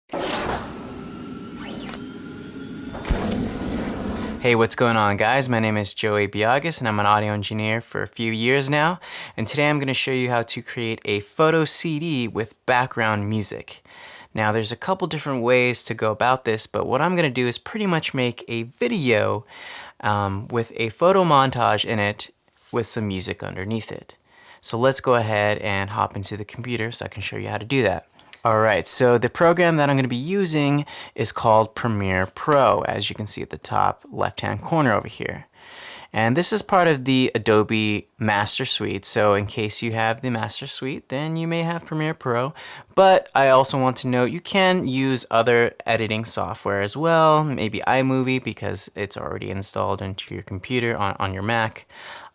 Hey, what's going on, guys? My name is Joey Biagas and I'm an audio engineer for a few years now. And today I'm going to show you how to create a photo CD with background music. Now, there's a couple different ways to go about this, but what I'm going to do is pretty much make a video with a photo montage in it with some music underneath it. So let's go ahead and hop into the computer so I can show you how to do that. Alright, so the program that I'm going to be using is called Premiere Pro, as you can see at the top left-hand corner over here. And this is part of the Adobe Master Suite, so in case you have the Master Suite, then you may have Premiere Pro. But I also want to note you can use other editing software as well, maybe iMovie because it's already installed into your computer on your Mac,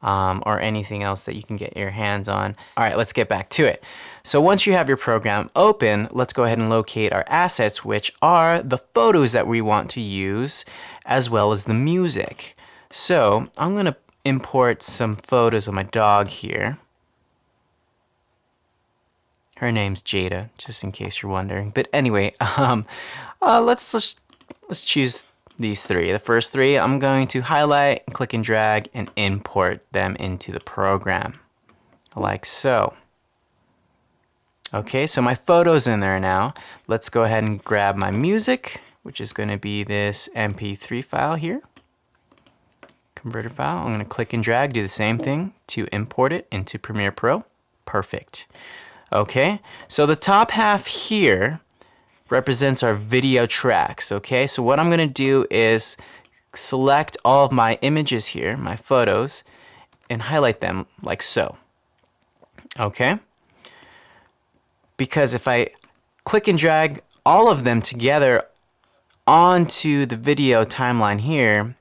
or anything else that you can get your hands on. Alright, let's get back to it. So once you have your program open, let's go ahead and locate our assets, which are the photos that we want to use, as well as the music. So I'm going to import some photos of my dog here. Her name's Jada, just in case you're wondering. But anyway, let's choose these three. The first three, I'm going to highlight, click and drag, and import them into the program, like so. Okay, so my photo's in there now. Let's go ahead and grab my music, which is going to be this MP3 file here. Converter file. I'm going to click and drag, do the same thing to import it into Premiere Pro. Perfect. Okay, so the top half here represents our video tracks. Okay, so what I'm going to do is select all of my images here, my photos, and highlight them like so. Okay. Because if I click and drag all of them together onto the video timeline here,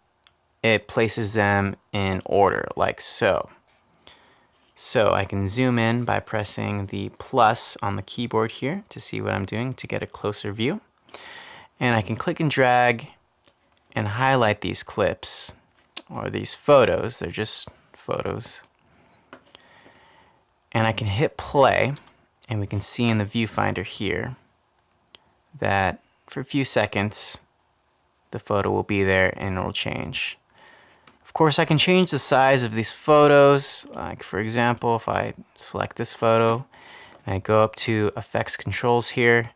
it places them in order like so. So I can zoom in by pressing the plus on the keyboard here to see what I'm doing to get a closer view. And I can click and drag and highlight these clips or these photos. They're just photos. And I can hit play. And we can see in the viewfinder here that for a few seconds the photo will be there and it will change. Of course, I can change the size of these photos. Like for example, if I select this photo and I go up to Effects Controls here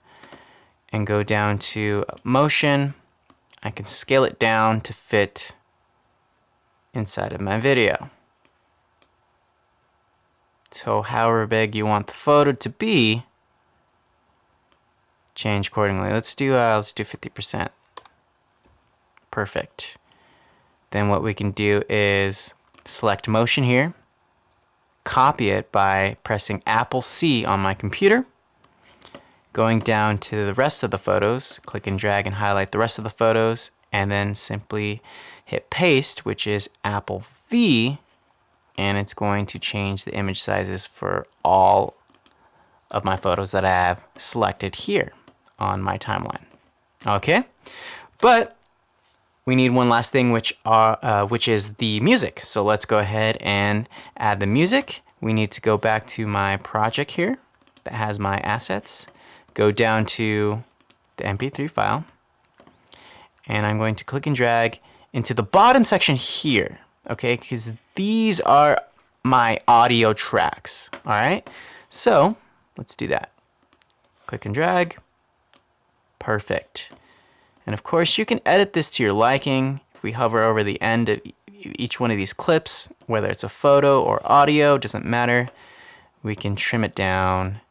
and go down to Motion, I can scale it down to fit inside of my video. So however big you want the photo to be, change accordingly. Let's do 50%. Perfect. Then what we can do is select Motion here, copy it by pressing Apple C on my computer, going down to the rest of the photos, click and drag and highlight the rest of the photos, and then simply hit paste, which is Apple V, and it's going to change the image sizes for all of my photos that I have selected here on my timeline. Okay, but we need one last thing, which is the music. So let's go ahead and add the music. We need to go back to my project here that has my assets, go down to the MP3 file, and I'm going to click and drag into the bottom section here. Okay, because these are my audio tracks. All right, so let's do that. Click and drag. Perfect. And of course, you can edit this to your liking. If we hover over the end of each one of these clips, whether it's a photo or audio, doesn't matter. We can trim it down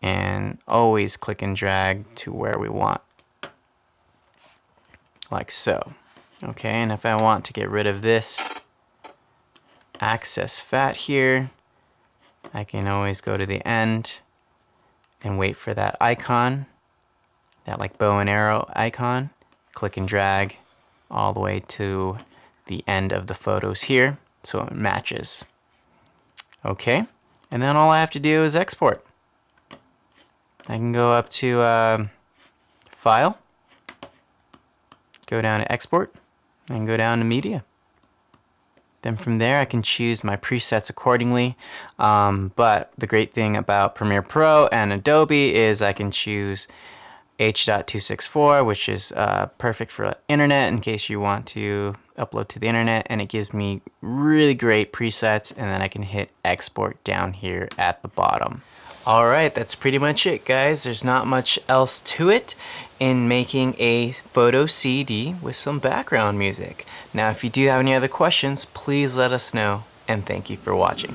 and always click and drag to where we want, like so. Okay, and if I want to get rid of this excess fat here, I can always go to the end and wait for that icon, that like bow and arrow icon, click and drag all the way to the end of the photos here so it matches. Okay, and then all I have to do is export. I can go up to File, go down to Export, and go down to Media. Then from there I can choose my presets accordingly, but the great thing about Premiere Pro and Adobe is I can choose H.264, which is perfect for internet in case you want to upload to the internet, and it gives me really great presets, and then I can hit export down here at the bottom. Alright, that's pretty much it, guys. There's not much else to it in making a photo CD with some background music. Now, if you do have any other questions, please let us know, and thank you for watching.